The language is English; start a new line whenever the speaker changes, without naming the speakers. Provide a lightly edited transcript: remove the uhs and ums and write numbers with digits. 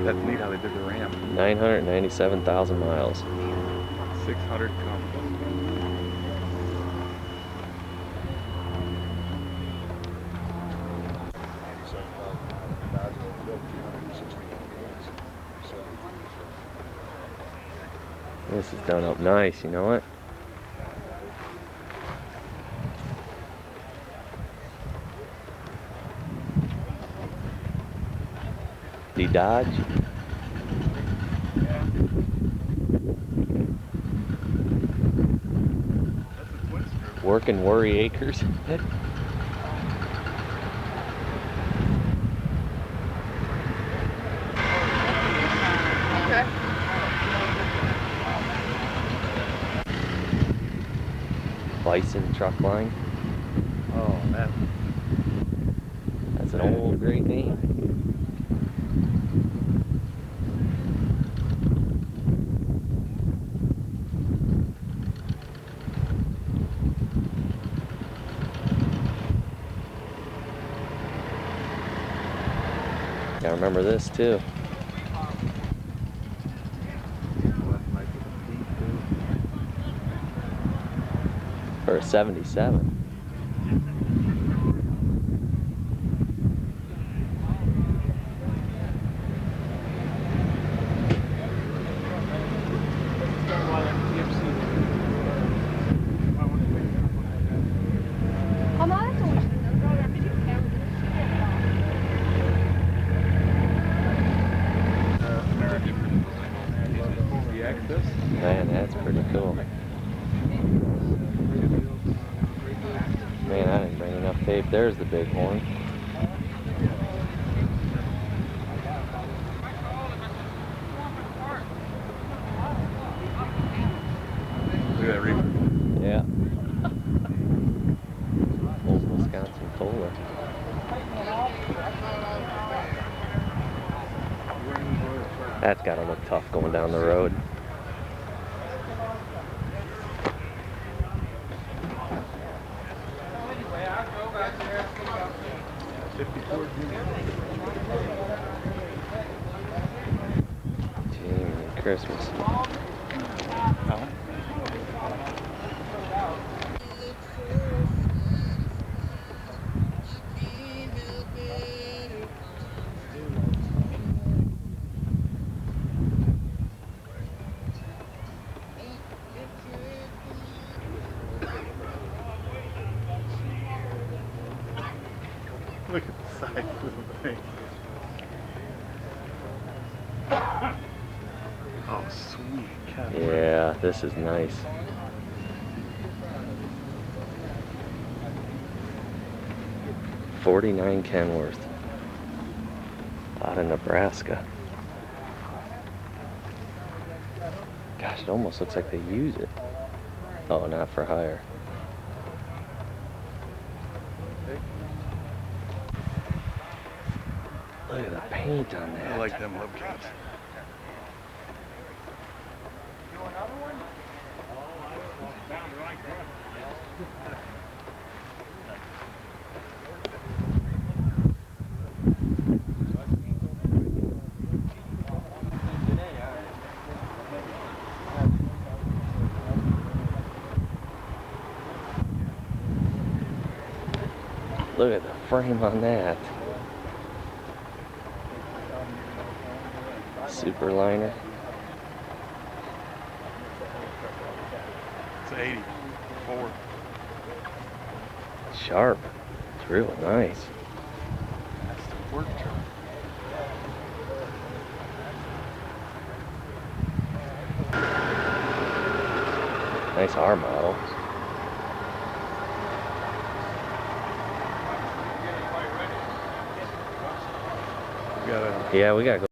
That's neat how they did the ramp.
997,000 miles.
600 compass.
This is done up nice, you know what? The Dodge. Working Worry Acres. Bison truck line.
Oh,
That's an old great name. I remember this too. For a 77. Man, that's pretty cool. Man, I didn't bring enough tape. There's the Bighorn.
look at that reaper.
Yeah. Old Wisconsin Kohler. That's gotta look tough going down the road. Gee, Christmas.
Look at the size of the thing. Oh, sweet cat.
Yeah, this is nice. '49 Kenworth out of Nebraska. Gosh, it almost looks like they use it. Oh, not for hire. Look at the paint on that.
I like them hubcaps.
Look at the frame on that. Superliner.
It's 84.
Sharp. It's real nice.
That's the work truck.
Nice R model.
We got a
Yeah, we gotta go.